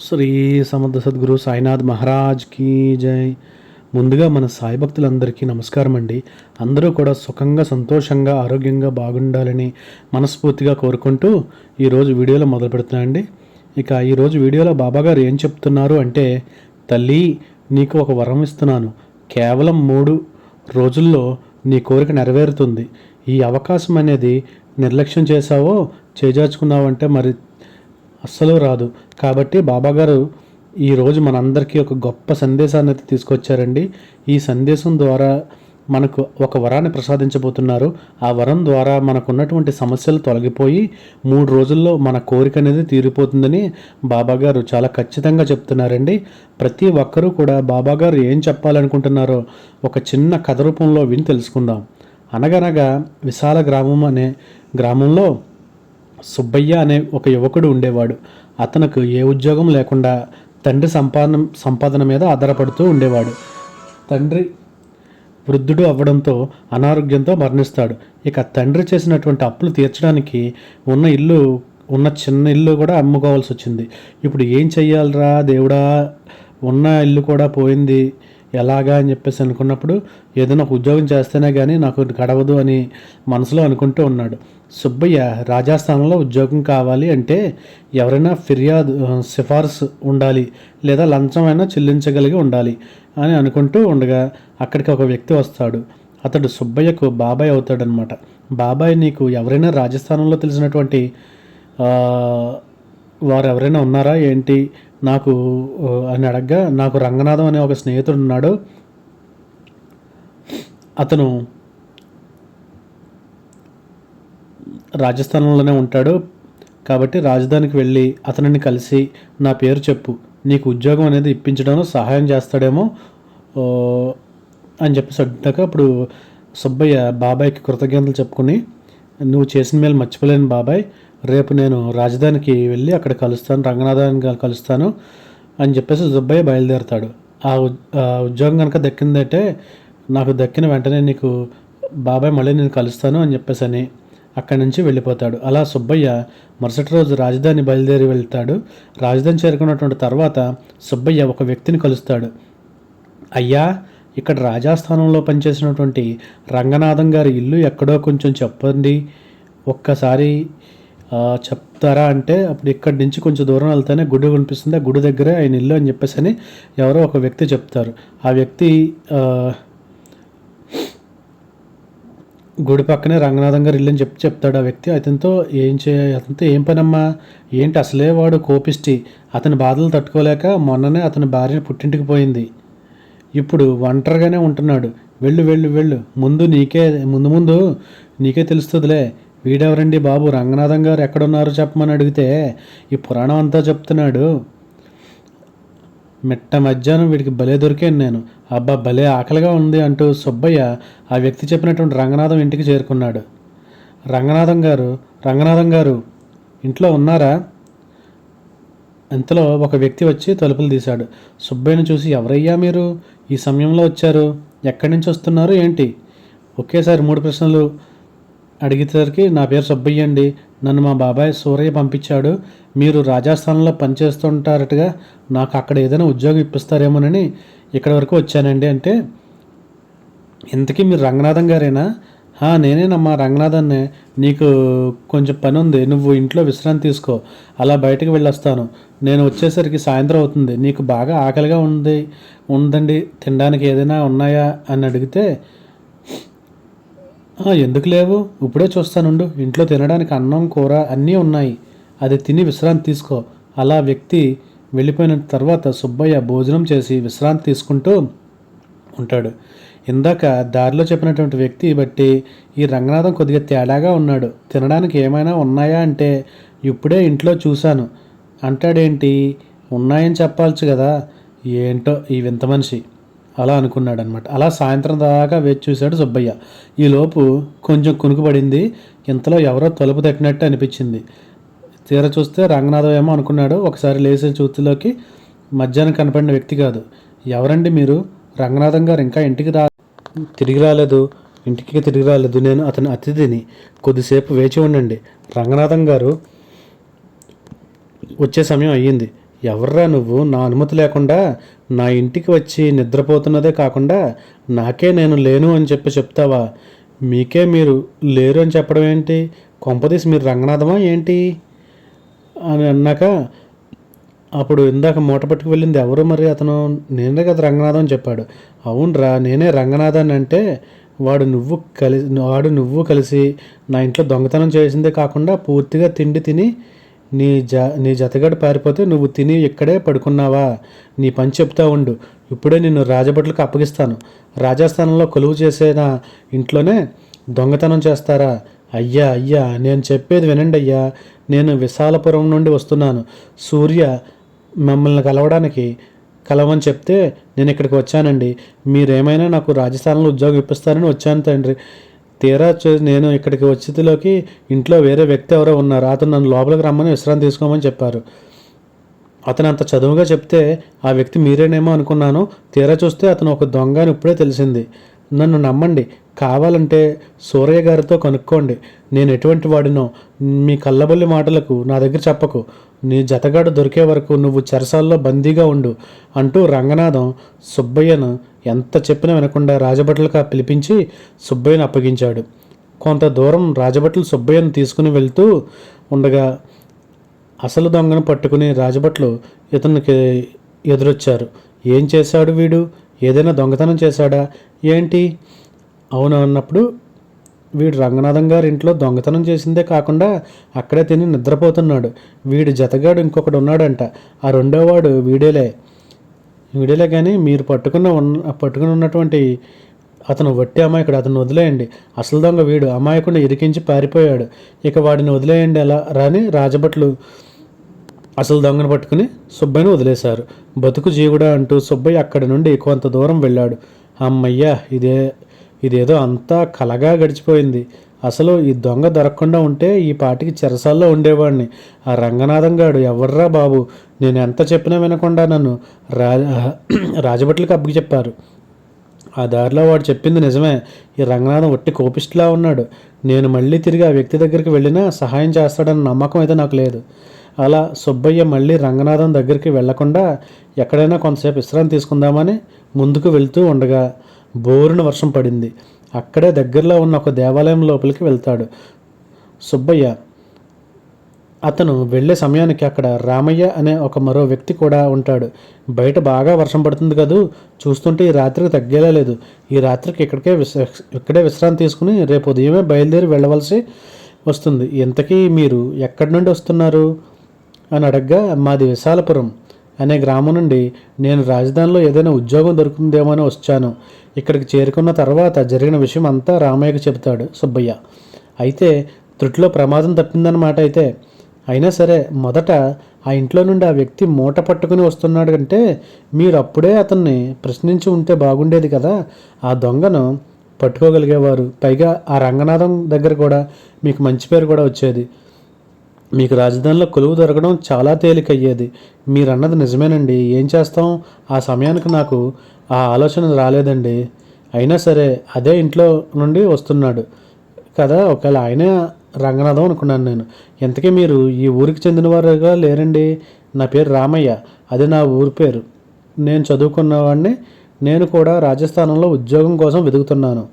శ్రీ సమర్థ సద్గురు సాయినాథ్ మహారాజ్కి జై. ముందుగా మన సాయి భక్తులందరికీ నమస్కారం అండి. అందరూ కూడా సుఖంగా, సంతోషంగా, ఆరోగ్యంగా బాగుండాలని మనస్ఫూర్తిగా కోరుకుంటూ ఈరోజు వీడియోలో మొదలు పెడుతున్నానండి. ఇక ఈరోజు వీడియోలో బాబాగారు ఏం చెప్తున్నారు అంటే, తల్లి నీకు ఒక వరం ఇస్తున్నాను, కేవలం 3 రోజుల్లో నీ కోరిక నెరవేరుతుంది. ఈ అవకాశం అనేది నిర్లక్ష్యం చేశావో, చేజార్చుకున్నావంటే మరి అస్సలు రాదు. కాబట్టి బాబాగారు ఈరోజు మనందరికీ ఒక గొప్ప సందేశాన్ని అయితే తీసుకొచ్చారండి. ఈ సందేశం ద్వారా మనకు ఒక వరాన్ని ప్రసాదించబోతున్నారు. ఆ వరం ద్వారా మనకున్నటువంటి సమస్యలు తొలగిపోయి 3 రోజుల్లో మన కోరిక అనేది తీరిపోతుందని బాబాగారు చాలా ఖచ్చితంగా చెప్తున్నారండి. ప్రతి ఒక్కరూ కూడా బాబాగారు ఏం చెప్పాలనుకుంటున్నారో ఒక చిన్న కథ రూపంలో విని తెలుసుకుందాం. అనగనగా విశాల గ్రామం అనే గ్రామంలో సుబ్బయ్య అనే ఒక యువకుడు ఉండేవాడు. అతనికి ఏ ఉద్యోగం లేకుండా తండ్రి సంపాదన మీద ఆధారపడుతూ ఉండేవాడు. తండ్రి వృద్ధుడు అవ్వడంతో అనారోగ్యంతో మరణిస్తాడు. ఇక తండ్రి చేసినటువంటి అప్పులు తీర్చడానికి ఉన్న చిన్న ఇల్లు కూడా అమ్ముకోవాల్సి వచ్చింది. ఇప్పుడు ఏం చెయ్యాలరా దేవుడా, ఉన్న ఇల్లు కూడా పోయింది, ఎలాగా అని చెప్పేసి అనుకున్నప్పుడు ఏదైనా ఒక ఉద్యోగం చేస్తేనే కానీ నాకు గడవదు అని మనసులో అనుకుంటూ ఉన్నాడు. సుబ్బయ్య రాజస్థాన్లో ఉద్యోగం కావాలి అంటే ఎవరైనా సిఫార్సు ఉండాలి, లేదా లంచమైనా చెల్లించగలిగి ఉండాలి అని అనుకుంటూ ఉండగా అక్కడికి ఒక వ్యక్తి వస్తాడు. అతడు సుబ్బయ్యకు బాబాయ్ అవుతాడనమాట. బాబాయ్, నీకు ఎవరైనా రాజస్థానంలో తెలిసినటువంటి వారు ఎవరైనా ఉన్నారా ఏంటి నాకు అని అడగగా, నాకు రంగనాథం అనే ఒక స్నేహితుడు ఉన్నాడు, అతను రాజస్థానంలోనే ఉంటాడు, కాబట్టి రాజధానికి వెళ్ళి అతనిని కలిసి నా పేరు చెప్పు, నీకు ఉద్యోగం అనేది ఇప్పించడంలో సహాయం చేస్తాడేమో అని చెప్పేసి అడ్డాక అప్పుడు సుబ్బయ్య బాబాయ్కి కృతజ్ఞతలు చెప్పుకుని, నువ్వు చేసిన మేలు మర్చిపోలేను బాబాయ్, రేపు నేను రాజధానికి వెళ్ళి అక్కడ కలుస్తాను, రంగనాథాన్ని కలుస్తాను అని చెప్పేసి సుబ్బయ్య బయలుదేరుతాడు. ఆ ఉద్యోగం కనుక దక్కిందంటే నాకు దక్కిన వెంటనే నీకు బాబాయ్ మళ్ళీ నేను కలుస్తాను అని చెప్పేసి అని అక్కడి నుంచి వెళ్ళిపోతాడు. అలా సుబ్బయ్య మరుసటి రోజు రాజధాని బయలుదేరి వెళ్తాడు. రాజధాని చేరుకున్నటువంటి తర్వాత సుబ్బయ్య ఒక వ్యక్తిని కలుస్తాడు. అయ్యా, ఇక్కడ రాజస్థానంలో పనిచేసినటువంటి రంగనాథం గారి ఇల్లు ఎక్కడో కొంచెం చెప్పండి, ఒక్కసారి చెప్తారా అంటే, అప్పుడు ఇక్కడి నుంచి కొంచెం దూరం వెళ్తేనే గుడి కనిపిస్తుంది, ఆ గుడి దగ్గరే ఆయన ఇల్లు అని చెప్పేసి అని ఎవరో ఒక వ్యక్తి చెప్తారు. ఆ వ్యక్తి గుడి పక్కనే రంగనాథం గారు ఇల్లు అని చెప్తాడు. ఆ వ్యక్తి అతనితో అతనితో ఏం పనమ్మా, ఏంటి అసలే వాడు కోపిష్టి, అతని బాధలు తట్టుకోలేక మొన్ననే అతని భార్య పుట్టింటికి పోయింది, ఇప్పుడు ఒంటరిగానే ఉంటున్నాడు, వెళ్ళు వెళ్ళు వెళ్ళు, ముందు నీకే తెలుస్తుందిలే, వీడెవరండి బాబు, రంగనాథం గారు ఎక్కడున్నారు చెప్పమని అడిగితే ఈ పురాణం అంతా చెప్తున్నాడు, మిట్ట మధ్యాహ్నం వీడికి భలే దొరికాను నేను, అబ్బా భలే ఆకలిగా ఉంది అంటూ సుబ్బయ్య ఆ వ్యక్తి చెప్పినటువంటి రంగనాథం ఇంటికి చేరుకున్నాడు. రంగనాథం గారు ఇంట్లో ఉన్నారా? ఇంతలో ఒక వ్యక్తి వచ్చి తలుపులు తీశాడు. సుబ్బయ్యను చూసి, ఎవరయ్యా మీరు, ఈ సమయంలో వచ్చారు, ఎక్కడి నుంచి వస్తున్నారు ఏంటి? ఒకేసారి 3 ప్రశ్నలు అడిగేసరికి, నా పేరు సుబ్బయ్య అండి, నన్ను మా బాబాయ్ సూరయ్య పంపించాడు, మీరు రాజస్థాన్లో పనిచేస్తుంటారటగా, నాకు అక్కడ ఏదైనా ఉద్యోగం ఇప్పిస్తారేమోనని ఇక్కడి వరకు వచ్చానండి అంటే, ఇంతకీ మీరు రంగనాథం గారేనా? నేనేనమ్మా రంగనాథన్నే, నీకు కొంచెం పని ఉంది, నువ్వు ఇంట్లో విశ్రాంతి తీసుకో, అలా బయటకు వెళ్ళొస్తాను, నేను వచ్చేసరికి సాయంత్రం అవుతుంది, నీకు బాగా ఆకలిగా ఉందండి, తినడానికి ఏదైనా ఉన్నాయా అని అడిగితే, ఎందుకు లేవు, ఇప్పుడే చూస్తానుండు, ఇంట్లో తినడానికి అన్నం కూర అన్నీ ఉన్నాయి, అది తిని విశ్రాంతి తీసుకో. అలా వ్యక్తి వెళ్ళిపోయిన తర్వాత సుబ్బయ్య భోజనం చేసి విశ్రాంతి తీసుకుంటూ ఉంటాడు. ఇందాక దారిలో చెప్పినటువంటి వ్యక్తి బట్టి ఈ రంగనాథం కొద్దిగా తేడాగా ఉన్నాడు, తినడానికి ఏమైనా ఉన్నాయా అంటే, ఇప్పుడే ఇంట్లో చూశాను అంటాడేంటి, ఉన్నాయని చెప్పాల్సి కదా, ఏంటో ఈ వింత మనిషి అలా అనుకున్నాడు అనమాట. అలా సాయంత్రం దాకా వేచి చూశాడు సుబ్బయ్య. ఈలోపు కొంచెం కునుకుపడింది. ఇంతలో ఎవరో తలుపు తట్టినట్టు అనిపించింది. తీర చూస్తే రంగనాథం ఏమో అనుకున్నాడు. ఒకసారి లేచే చూతులోకి మధ్యాహ్నం కనపడిన వ్యక్తి కాదు. ఎవరండి మీరు? రంగనాథం గారు ఇంకా తిరిగి రాలేదు, నేను అతని అతిథిని, కొద్దిసేపు వేచి ఉండండి, రంగనాథం గారు వచ్చే సమయం అయ్యింది, ఎవర్రా నువ్వు? నా అనుమతి లేకుండా నా ఇంటికి వచ్చి నిద్రపోతున్నదే కాకుండా నాకే నేను లేను అని చెప్తావా? మీకే మీరు లేరు అని చెప్పడం ఏంటి? కొంపదీసి మీరు రంగనాథమా ఏంటి అని అన్నాక, అప్పుడు ఇందాక మూట పట్టుకు వెళ్ళింది ఎవరు మరి? అతను నేనే కదా రంగనాథం అని చెప్పాడు. అవునరా నేనే రంగనాథన్ అంటే వాడు నువ్వు కలిసి నా ఇంట్లో దొంగతనం చేసిందే కాకుండా పూర్తిగా తిండి తిని నీ జతగడ పారిపోతే నువ్వు తిని ఇక్కడే పడుకున్నావా? నీ పని చెప్తా ఉండు. ఇప్పుడే నిన్ను రాజభట్లకు అప్పగిస్తాను. రాజస్థానంలో కొలువు చేసే నా ఇంట్లోనే దొంగతనం చేస్తారా? అయ్యా అయ్యా నేను చెప్పేది వినండి అయ్యా. నేను విశాలపురం నుండి వస్తున్నాను. సూర్య మిమ్మల్ని కలవని చెప్తే నేను ఇక్కడికి వచ్చానండి. మీరేమైనా నాకు రాజస్థాన్లో ఉద్యోగం ఇప్పిస్తారని వచ్చాను తండ్రి. తీరా నేను ఇక్కడికి వచ్చేలోకి ఇంట్లో వేరే వ్యక్తి ఎవరో ఉన్నారు. అతను నన్ను లోపలికి రమ్మని విశ్రాంతి తీసుకోమని చెప్పారు. అతను అంత చదువుగా చెప్తే ఆ వ్యక్తి మీరేనేమో అనుకున్నాను. తీరా చూస్తే అతను ఒక దొంగ అని ఇప్పుడే తెలిసింది. నన్ను నమ్మండి. కావాలంటే సూరయ్య గారితో కనుక్కోండి నేను ఎటువంటి వాడినో. మీ కళ్ళబొల్లి మాటలకు నా దగ్గర చెప్పకు. నీ జతగాడు దొరికే వరకు నువ్వు చెరసాల్లో బందీగా ఉండు అంటూ రంగనాథం సుబ్బయ్యను ఎంత చెప్పినా వినకుండా రాజభట్లకు పిలిపించి సుబ్బయ్యను అప్పగించాడు. కొంత దూరం రాజభట్లు సుబ్బయ్యను తీసుకుని వెళ్తూ ఉండగా అసలు దొంగను పట్టుకుని రాజభట్లు ఇతనికి ఎదురొచ్చారు. ఏం చేశాడు వీడు? ఏదైనా దొంగతనం చేశాడా ఏంటి? అవును అన్నప్పుడు, వీడు రంగనాథం గారి ఇంట్లో దొంగతనం చేసిందే కాకుండా అక్కడే తిని నిద్రపోతున్నాడు. వీడి జతగాడు ఇంకొకడు ఉన్నాడంట. ఆ రెండోవాడు వీడేలే కానీ మీరు పట్టుకుని ఉన్నటువంటి అతను వట్టి అమాయకుడు. అతను వదిలేయండి. అసలు దొంగ వీడు. అమాయకుడిని ఇరికించి పారిపోయాడు. ఇక వాడిని వదిలేయండి ఎలా రాని రాజభట్లు అసలు దొంగను పట్టుకుని సుబ్బయ్యను వదిలేశారు. బతుకు జీవుడా అంటూ సుబ్బయ్య అక్కడి నుండి కొంత దూరం వెళ్ళాడు. అమ్మయ్యా ఇదేదో అంతా కలగా గడిచిపోయింది. అసలు ఈ దొంగ దొరకకుండా ఉంటే ఈ పాటికి చెరసాల్లో ఉండేవాడిని. ఆ రంగనాథం గాడు ఎవర్రా బాబు? నేను ఎంత చెప్పినా వినకుండా నన్ను రాజభట్లకు అబ్బకి చెప్పారు. ఆ దారిలో వాడు చెప్పింది నిజమే. ఈ రంగనాథం ఒట్టి కోపిస్టులా ఉన్నాడు. నేను మళ్ళీ తిరిగి ఆ వ్యక్తి దగ్గరికి వెళ్ళినా సహాయం చేస్తాడన్న నమ్మకం అయితే నాకు లేదు. అలా సుబ్బయ్య మళ్ళీ రంగనాథం దగ్గరికి వెళ్లకుండా ఎక్కడైనా కొంతసేపు విశ్రాంతి తీసుకుందామని ముందుకు వెళ్తూ ఉండగా బోరున వర్షం పడింది. అక్కడే దగ్గరలో ఉన్న ఒక దేవాలయం లోపలికి వెళ్తాడు సుబ్బయ్య. అతను వెళ్ళే సమయానికి అక్కడ రామయ్య అనే మరో వ్యక్తి కూడా ఉంటాడు. బయట బాగా వర్షం పడుతుంది కదూ, చూస్తుంటే ఈ రాత్రికి తగ్గేలా లేదు. ఈ రాత్రికి ఇక్కడే విశ్రాంతి తీసుకుని రేపు ఉదయమే బయలుదేరి వెళ్ళవలసి వస్తుంది. ఇంతకీ మీరు ఎక్కడి నుండి వస్తున్నారు అని అడగ్గా, మాది విశాలపురం అనే గ్రామం నుండి నేను రాజధానిలో ఏదైనా ఉద్యోగం దొరుకుతుందేమో అని వచ్చాను. ఇక్కడికి చేరుకున్న తర్వాత జరిగిన విషయం అంతా రామయ్యకి చెబుతాడు సుబ్బయ్య. అయితే త్రుటిలో ప్రమాదం తప్పిందన్నమాట. అయినా సరే మొదట ఆ ఇంట్లో నుండి ఆ వ్యక్తి మూట పట్టుకుని వస్తున్నాడు అంటే మీరు అప్పుడే అతన్ని ప్రశ్నించి ఉంటే బాగుండేది కదా. ఆ దొంగను పట్టుకోగలిగేవారు. పైగా ఆ రంగనాథం దగ్గర కూడా మీకు మంచి పేరు కూడా వచ్చేది. మీకు రాజధానిలో కొలువు దొరకడం చాలా తేలికయ్యేది. మీరన్నది నిజమేనండి. ఏం చేస్తాం, ఆ సమయానికి నాకు ఆ ఆలోచన రాలేదండి. అయినా సరే అదే ఇంట్లో నుండి వస్తున్నాడు కదా, ఒకవేళ ఆయనే రంగనాథం అనుకున్నాను నేను. ఇంతకీ మీరు ఈ ఊరికి చెందినవారుగా లేరండి. నా పేరు రామయ్య, అది నా ఊరి పేరు. నేను చదువుకున్నవాడిని. నేను కూడా రాజస్థానంలో ఉద్యోగం కోసం వెతుకుతున్నాను.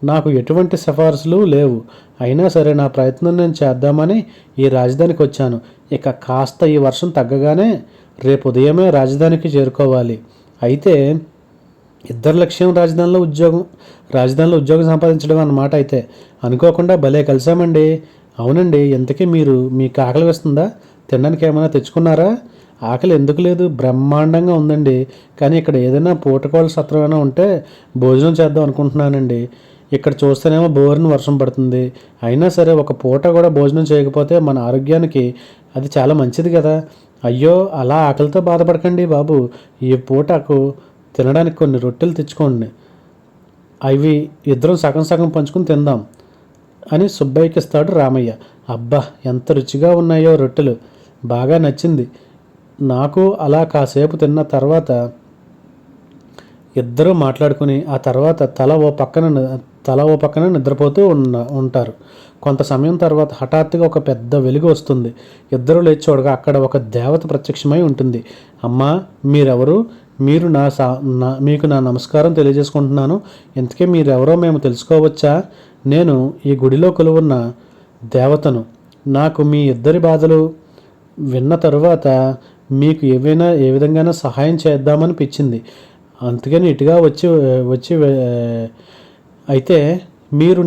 నాకు ఎటువంటి సిఫార్సులు లేవు. అయినా సరే నా ప్రయత్నం నేను చేద్దామని ఈ రాజధానికి వచ్చాను. ఇక కాస్త ఈ వర్షం తగ్గగానే రేపు ఉదయమే రాజధానికి చేరుకోవాలి. అయితే ఇద్దరు లక్ష్యం రాజధానిలో ఉద్యోగం సంపాదించడం అన్నమాట. అయితే అనుకోకుండా భలే కలిసామండి. అవునండి, ఇంతకీ మీకు ఆకలి వేస్తుందా? తినడానికి ఏమైనా తెచ్చుకున్నారా? ఆకలి ఎందుకు లేదు, బ్రహ్మాండంగా ఉందండి. కానీ ఇక్కడ ఏదైనా పూటకోళ్ళ సత్రం ఏమైనా ఉంటే భోజనం చేద్దాం అనుకుంటున్నానండి. ఇక్కడ చూస్తేనేమో బోరున వర్షం పడుతుంది. అయినా సరే ఒక పూట కూడా భోజనం చేయకపోతే మన ఆరోగ్యానికి అది చాలా మంచిది కదా. అయ్యో అలా ఆకలితో బాధపడకండి బాబు. ఈ పూటకు తినడానికి కొన్ని రొట్టెలు తెచ్చుకోండి. అవి ఇద్దరం సగం సగం పంచుకుని తిందాం అని సుబ్బయ్యకి ఇస్తాడు రామయ్య. అబ్బా ఎంత రుచిగా ఉన్నాయో రొట్టెలు, బాగా నచ్చింది నాకు. అలా కాసేపు తిన్న తర్వాత ఇద్దరూ మాట్లాడుకుని ఆ తర్వాత తల ఓ పక్కన నిద్రపోతూ ఉంటారు. కొంత సమయం తర్వాత హఠాత్తుగా ఒక పెద్ద వెలుగు వస్తుంది. ఇద్దరు లేచి చూడగా అక్కడ ఒక దేవత ప్రత్యక్షమై ఉంటుంది. అమ్మా, మీరెవరు? మీరు మీకు నా నమస్కారం తెలియజేసుకుంటున్నాను. ఇంతకీ మీరెవరో మేము తెలుసుకోవచ్చా? నేను ఈ గుడిలో కొలువున్న దేవతను. నాకు మీ ఇద్దరి బాధలు విన్న తరువాత మీకు ఏ విధంగానూ సహాయం చేద్దామనిపించింది. అందుకని ఇటుగా వచ్చి అయితే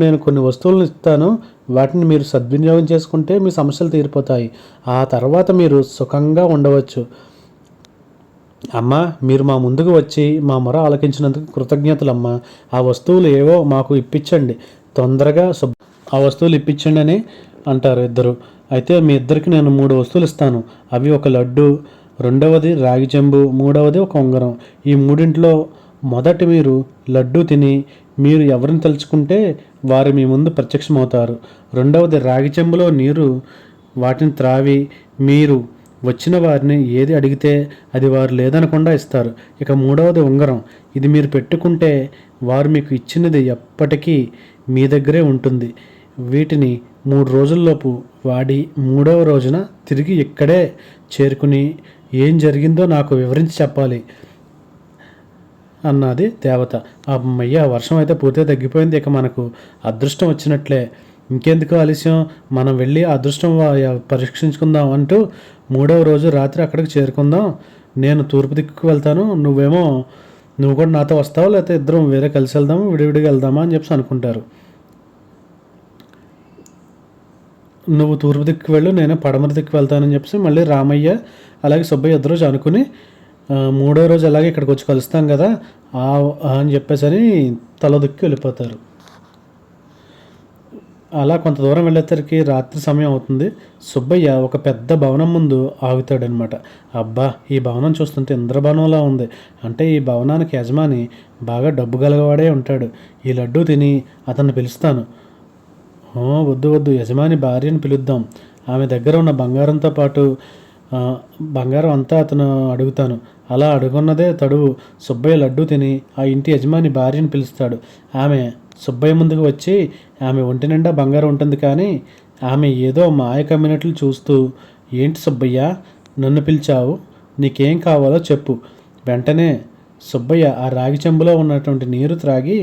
నేను కొన్ని వస్తువులను ఇస్తాను. వాటిని మీరు సద్వినియోగం చేసుకుంటే మీ సమస్యలు తీరిపోతాయి. ఆ తర్వాత మీరు సుఖంగా ఉండవచ్చు. అమ్మా, మీరు మా ముందుకు వచ్చి మా మొర ఆలకించినందుకు కృతజ్ఞతలమ్మా. ఆ వస్తువులు ఏవో మాకు ఇప్పించండి, తొందరగా ఆ వస్తువులు ఇప్పించండి అని అంటారు ఇద్దరు. అయితే మీ ఇద్దరికి నేను 3 వస్తువులు ఇస్తాను. అవి ఒక లడ్డు, రెండవది రాగి చెంబు, మూడవది ఒక ఉంగరం. ఈ మూడింట్లో మొదటి మీరు లడ్డు తిని మీరు ఎవరిని తలుచుకుంటే వారు మీ ముందు ప్రత్యక్షమవుతారు. రెండవది రాగి చెంబులో నీరు, వాటిని త్రావి మీరు వచ్చిన వారిని ఏది అడిగితే అది వారు లేదనకుండా ఇస్తారు. ఇక మూడవది ఉంగరం. ఇది మీరు పెట్టుకుంటే వారు మీకు ఇచ్చినది ఎప్పటికీ మీ దగ్గరే ఉంటుంది. వీటిని 3 రోజుల్లోపు వాడి 3వ రోజున తిరిగి ఇక్కడే చేరుకుని ఏం జరిగిందో నాకు వివరించి చెప్పాలి అన్నది దేవత. అమ్మయ్య, వర్షం అయితే పూర్తిగా తగ్గిపోయింది. ఇక మనకు అదృష్టం వచ్చినట్లే. ఇంకెందుకు ఆలస్యం, మనం వెళ్ళి అదృష్టం పరీక్షించుకుందాం అంటూ 3వ రోజు రాత్రి అక్కడికి చేరుకుందాం. నేను తూర్పు దిక్కుకు వెళ్తాను, నువ్వు కూడా నాతో వస్తావా, లేకపోతే ఇద్దరం వేరే కలిసి వెళ్దాము, విడివిడిగా వెళ్దామా అని చెప్పి అనుకుంటారు. నువ్వు తూర్పు దిక్కు వెళ్ళు, నేను పడమర దిక్కు వెళ్తానని చెప్పి మళ్ళీ రామయ్య అలాగే సుబ్బయ్య ఇద్దరు రోజు అనుకుని 3వ రోజు అలాగే ఇక్కడికి వచ్చి కలుస్తాం కదా అని చెప్పేసి తల దిక్కు వెళ్ళిపోతారు. అలా కొంత దూరం వెళ్ళేసరికి రాత్రి సమయం అవుతుంది. సుబ్బయ్య ఒక పెద్ద భవనం ముందు ఆగుతాడనమాట. అబ్బా, ఈ భవనం చూస్తుంటే ఇంద్రభవనంలా ఉంది. అంటే ఈ భవనానికి యజమాని బాగా డబ్బు గలవాడే ఉంటాడు. ఈ లడ్డూ తిని అతన్ని పిలుస్తాను. వద్దు, యజమాని భార్యను పిలుద్దాం. ఆమె దగ్గర ఉన్న బంగారంతో పాటు బంగారం అంతా అతను అడుగుతాను. అలా అడుగున్నదే తడువు. సుబ్బయ్య లడ్డూ తిని ఆ ఇంటి యజమాని భార్యను పిలుస్తాడు. ఆమె సుబ్బయ్య ముందుకు వచ్చి ఆమె ఒంటి నిండా బంగారం ఉంటుంది, కానీ ఆమె ఏదో మాయ కమ్మినట్లు చూస్తూ, ఏంటి సుబ్బయ్య, నన్ను పిలిచావు? నీకేం కావాలో చెప్పు. వెంటనే సుబ్బయ్య ఆ రాగి చెంబులో ఉన్నటువంటి నీరు త్రాగి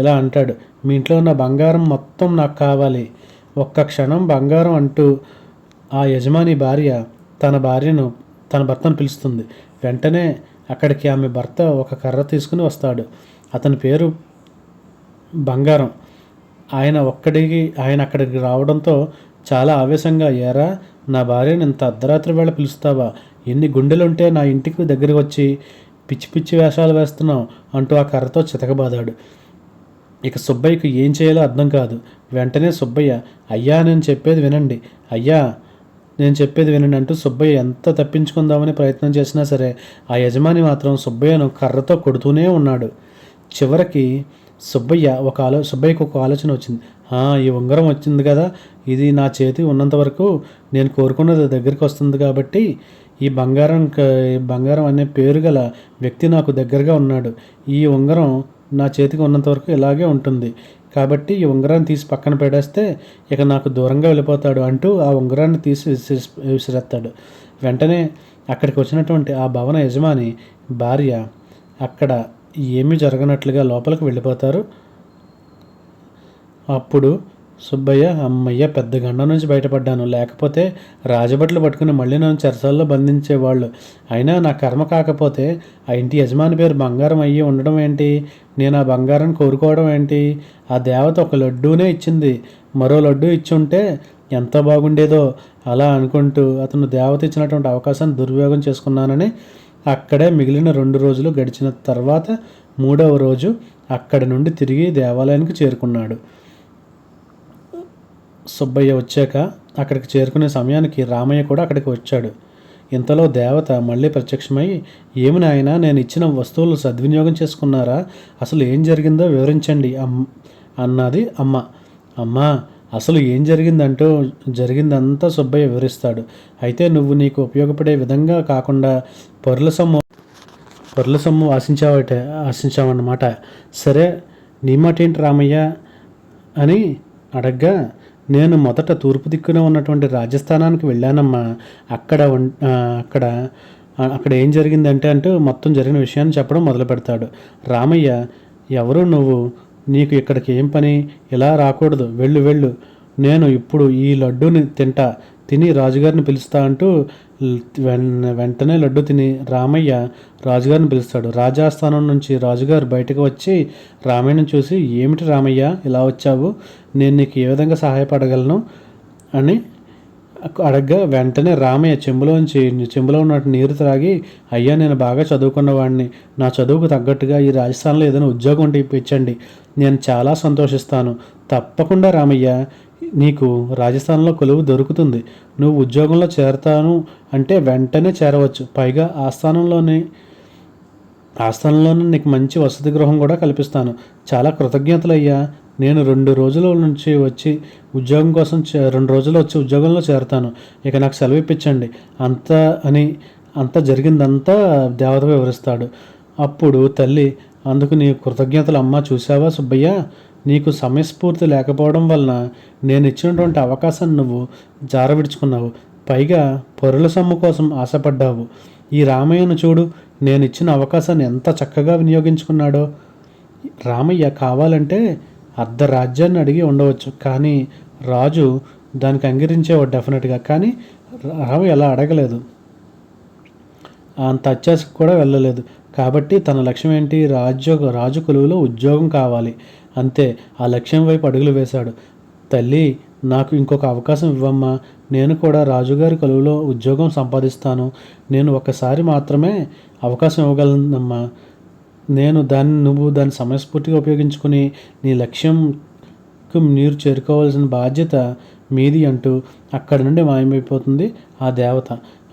ఇలా అంటాడు, మీ ఇంట్లో ఉన్న బంగారం మొత్తం నాకు కావాలి. ఒక్క క్షణం బంగారం అంటూ ఆ యజమాని భార్య తన భర్తను పిలుస్తుంది. వెంటనే అక్కడికి ఆమె భర్త ఒక కర్ర తీసుకుని వస్తాడు. అతని పేరు బంగారం. ఆయన అక్కడికి రావడంతో చాలా ఆవేశంగా, ఏరా, నా భార్యను ఇంత అర్ధరాత్రి వేళ పిలుస్తావా? ఎన్ని గుండెలుంటే నా ఇంటికి దగ్గరికి వచ్చి పిచ్చి పిచ్చి వేషాలు వేస్తున్నావు అంటూ ఆ కర్రతో చితకబాదాడు. ఇక సుబ్బయ్యకు ఏం చేయాలో అర్థం కాదు. వెంటనే సుబ్బయ్య, అయ్యా నేను చెప్పేది వినండి అంటూ సుబ్బయ్య ఎంత తప్పించుకుందామని ప్రయత్నం చేసినా సరే ఆ యజమాని మాత్రం సుబ్బయ్యను కర్రతో కొడుతూనే ఉన్నాడు. చివరికి సుబ్బయ్యకు ఒక ఆలోచన వచ్చింది. ఈ ఉంగరం వచ్చింది కదా, ఇది నా చేతి ఉన్నంత వరకు నేను కోరుకున్నది దగ్గరికి వస్తుంది కాబట్టి ఈ బంగారం అనే పేరు గల వ్యక్తి నాకు దగ్గరగా ఉన్నాడు. ఈ ఉంగరం నా చేతికి ఉన్నంత వరకు ఇలాగే ఉంటుంది కాబట్టి ఈ ఉంగరాన్ని తీసి పక్కన పెడేస్తే ఇక నాకు దూరంగా వెళ్ళిపోతాడు అంటూ ఆ ఉంగరాన్ని తీసి విసిరేస్తాడు. వెంటనే అక్కడికి వచ్చినటువంటి ఆ భవన యజమాని భార్య అక్కడ ఏమీ జరగనట్లుగా లోపలికి వెళ్ళిపోతారు. అప్పుడు సుబ్బయ్య, అమ్మయ్య, పెద్ద గండం నుంచి బయటపడ్డాను, లేకపోతే రాజభట్లు పట్టుకుని మళ్ళీ నన్ను చెరసాల్లో బంధించేవాళ్ళు. అయినా నా కర్మ కాకపోతే ఆ ఇంటి యజమాని పేరు బంగారం అయ్యి ఉండడం ఏంటి? నేను ఆ బంగారాన్ని కోరుకోవడం ఏంటి? ఆ దేవత ఒక లడ్డూనే ఇచ్చింది, మరో లడ్డూ ఇచ్చి ఉంటే ఎంత బాగుండేదో. అలా అనుకుంటూ అతను దేవత ఇచ్చినటువంటి అవకాశాన్ని దుర్వినియోగం చేసుకున్నానని అక్కడే మిగిలిన 2 రోజులు గడిచిన తర్వాత 3వ రోజు అక్కడి నుండి తిరిగి దేవాలయానికి చేరుకున్నాడు. సుబ్బయ్య వచ్చాక అక్కడికి చేరుకునే సమయానికి రామయ్య కూడా అక్కడికి వచ్చాడు. ఇంతలో దేవత మళ్ళీ ప్రత్యక్షమై, ఏమి నాయనా, నేను ఇచ్చిన వస్తువులు సద్వినియోగం చేసుకున్నారా? అసలు ఏం జరిగిందో వివరించండి అన్నది అమ్మ. అమ్మా, అసలు ఏం జరిగిందంటూ జరిగిందంతా సుబ్బయ్య వివరిస్తాడు. అయితే నువ్వు నీకు ఉపయోగపడే విధంగా కాకుండా పరుల సొమ్ము ఆశించావన్నమాట. సరే, నీ మాట ఏంటి రామయ్య? అని అడగ్గా, నేను మొదట తూర్పు దిక్కున ఉన్నటువంటి రాజస్థానానికి వెళ్ళానమ్మా. అక్కడ అక్కడ అక్కడ ఏం జరిగిందంటే అంటూ మొత్తం జరిగిన విషయాన్ని చెప్పడం మొదలు పెడతాడు. రామయ్య, ఎవరు నువ్వు? నీకు ఇక్కడికి ఏం పని? ఇలా రాకూడదు, వెళ్ళు వెళ్ళు. నేను ఇప్పుడు ఈ లడ్డూని తిని రాజుగారిని పిలుస్తా అంటూ వెంటనే లడ్డు తిని రామయ్య రాజుగారిని పిలుస్తాడు. రాజాస్థానం నుంచి రాజుగారు బయటకు వచ్చి రామయ్యను చూసి, ఏమిటి రామయ్య ఇలా వచ్చావు? నేను నీకు ఏ విధంగా సహాయపడగలను అని అడగ్గా, వెంటనే రామయ్య చెంబులో ఉన్న నీరు త్రాగి, అయ్యా, నేను బాగా చదువుకున్నవాడిని. నా చదువుకు తగ్గట్టుగా ఈ రాజస్థాన్లో ఏదైనా ఉద్యోగం ఉంటే ఇప్పించండి, నేను చాలా సంతోషిస్తాను. తప్పకుండా రామయ్య, నీకు రాజస్థాన్లో కొలువు దొరుకుతుంది. నువ్వు ఉద్యోగంలో చేరతాను అంటే వెంటనే చేరవచ్చు. పైగా ఆస్థానంలోనే నీకు మంచి వసతి గృహం కూడా కల్పిస్తాను. చాలా కృతజ్ఞతలు అయ్యా. నేను 2 రోజుల నుంచి వచ్చి ఉద్యోగం కోసం 2 రోజులు వచ్చి ఉద్యోగంలో చేరతాను. ఇక నాకు సెలవు ఇప్పించండి అంతా జరిగిందంతా దేవత వివరిస్తాడు. అప్పుడు తల్లి, అందుకు నీ కృతజ్ఞతలు అమ్మా. చూసావా సుబ్బయ్య, నీకు సమయస్ఫూర్తి లేకపోవడం వలన నేను ఇచ్చినటువంటి అవకాశాన్ని నువ్వు జారవిడుచుకున్నావు. పైగా పరుల సొమ్ము కోసం ఆశపడ్డావు. ఈ రామయ్యను చూడు, నేను ఇచ్చిన అవకాశాన్ని ఎంత చక్కగా వినియోగించుకున్నాడో. రామయ్య కావాలంటే అర్ధ రాజ్యాన్ని అడిగి ఉండవచ్చు, కానీ రాజు దానికి అంగీకరించేవాడు డెఫినెట్గా. కానీ రామయ్య అలా అడగలేదు, అంత అత్యాశకు కూడా వెళ్ళలేదు. కాబట్టి తన లక్ష్యం ఏంటి? రాజు కొలువులో ఉద్యోగం కావాలి, అంతే. ఆ లక్ష్యం వైపు అడుగులు వేశాడు. తల్లి, నాకు ఇంకొక అవకాశం ఇవ్వమ్మా. నేను కూడా రాజుగారి కొలువులో ఉద్యోగం సంపాదిస్తాను. నేను ఒక్కసారి మాత్రమే అవకాశం ఇవ్వగలనమ్మా. నువ్వు దాన్ని సమయస్ఫూర్తిగా ఉపయోగించుకుని నీ లక్ష్యంకు నీరు చేరుకోవాల్సిన బాధ్యత మీది అంటూ అక్కడి నుండి మాయమైపోతుంది ఆ దేవత.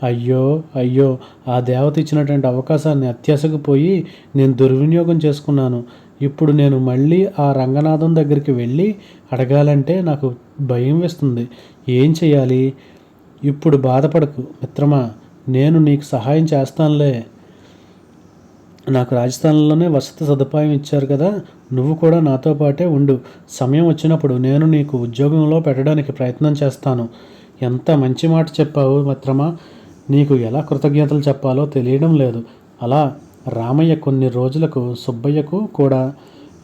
అయ్యో అయ్యో, ఆ దేవత ఇచ్చినటువంటి అవకాశాన్ని అత్యాశకు పోయి నేను దుర్వినియోగం చేసుకున్నాను. ఇప్పుడు నేను మళ్ళీ ఆ రంగనాథం దగ్గరికి వెళ్ళి అడగాలంటే నాకు భయం వేస్తుంది. ఏం చేయాలి? ఇప్పుడు బాధపడకు మిత్రమా, నేను నీకు సహాయం చేస్తానులే. నాకు రాజస్థాన్లోనే వసతి సదుపాయం ఇచ్చారు కదా, నువ్వు కూడా నాతో పాటే ఉండు. సమయం వచ్చినప్పుడు నేను నీకు ఉద్యోగంలో పెట్టడానికి ప్రయత్నం చేస్తాను. ఎంత మంచి మాట చెప్పావు మిత్రమా, నీకు ఎలా కృతజ్ఞతలు చెప్పాలో తెలియడం లేదు. అలా రామయ్య కొన్ని రోజులకు సుబ్బయ్యకు కూడా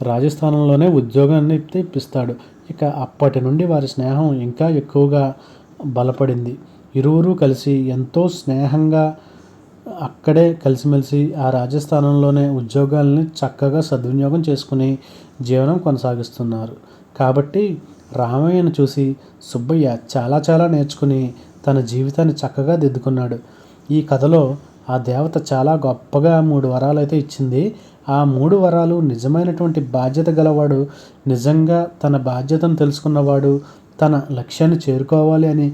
రాజస్థానంలోనే ఉద్యోగాన్ని ఇప్పిస్తాడు. ఇక అప్పటి నుండి వారి స్నేహం ఇంకా ఎక్కువగా బలపడింది. ఇరువురు కలిసి ఎంతో స్నేహంగా అక్కడే కలిసిమెలిసి ఆ రాజస్థానంలోనే ఉద్యోగాలని చక్కగా సద్వినియోగం చేసుకుని జీవనం కొనసాగిస్తున్నారు. కాబట్టి రామయ్యను చూసి సుబ్బయ్య చాలా చాలా నేర్చుకుని తన జీవితాన్ని చక్కగా దిద్దుకున్నాడు. ఈ కథలో ఆ దేవత చాలా గొప్పగా 3 వరాలు అయితే ఇచ్చింది. ఆ 3 వరాలు నిజమైనటువంటి బాధ్యత గలవాడు, నిజంగా తన బాధ్యతను తెలుసుకున్నవాడు, తన లక్ష్యాన్ని చేరుకోవాలి అని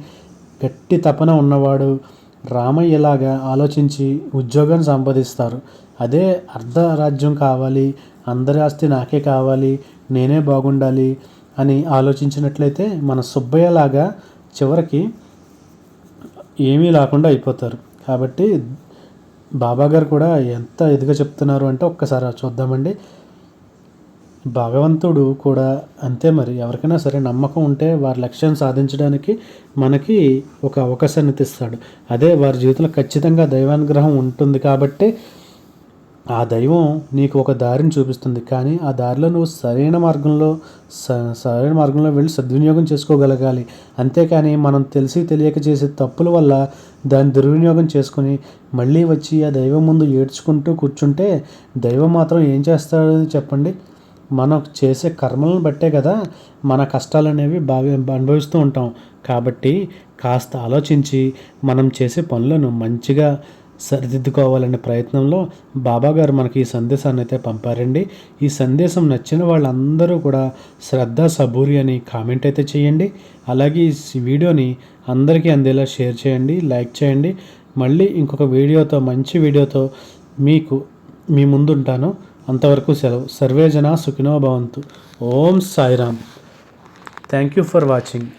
గట్టి తపన ఉన్నవాడు రామయ్యలాగా ఆలోచించి ఉద్యోగాన్ని సంపాదిస్తారు. అదే అర్ధ రాజ్యం కావాలి, అందరి ఆస్తి నాకే కావాలి, నేనే బాగుండాలి అని ఆలోచించినట్లయితే మన సుబ్బయ్యలాగా చివరికి ఏమీ లేకుండా అయిపోతారు. కాబట్టి బాబాగారు కూడా ఎంత ఇదిగా చెప్తున్నారు అంటే ఒక్కసారి చూద్దామండి. భగవంతుడు కూడా అంతే. మరి ఎవరికైనా సరే నమ్మకం ఉంటే వారి లక్ష్యాన్ని సాధించడానికి మనకి ఒక అవకాశాన్ని ఇస్తాడు. అదే వారి జీవితంలో ఖచ్చితంగా దైవానుగ్రహం ఉంటుంది. కాబట్టి ఆ దైవం నీకు ఒక దారిని చూపిస్తుంది, కానీ ఆ దారిలో నువ్వు సరైన మార్గంలో వెళ్ళి సద్వినియోగం చేసుకోగలగాలి. అంతేకాని మనం తెలియక చేసే తప్పుల వల్ల దాన్ని దుర్వినియోగం చేసుకుని మళ్ళీ వచ్చి ఆ దైవం ముందు ఏడ్చుకుంటూ కూర్చుంటే దైవం మాత్రం ఏం చేస్తాడు చెప్పండి? మనం చేసే కర్మలను బట్టే కదా మన కష్టాలు అనేవి బాగా అనుభవిస్తూ ఉంటాం. కాబట్టి కాస్త ఆలోచించి మనం చేసే పనులను మంచిగా సరిదిద్దుకోవాలనే ప్రయత్నంలో బాబాగారు మనకి ఈ సందేశాన్ని అయితే పంపారండి. ఈ సందేశం నచ్చిన వాళ్ళందరూ కూడా శ్రద్ధ సబూరి అని కామెంట్ అయితే చేయండి. అలాగే ఈ వీడియోని అందరికీ అందేలా షేర్ చేయండి, లైక్ చేయండి. మళ్ళీ ఇంకొక మంచి వీడియోతో మీ ముందుంటాను. అంతవరకు సెలవు. సర్వే జనా సుఖినో భవంతు. ఓం Sairam. Thank you for watching.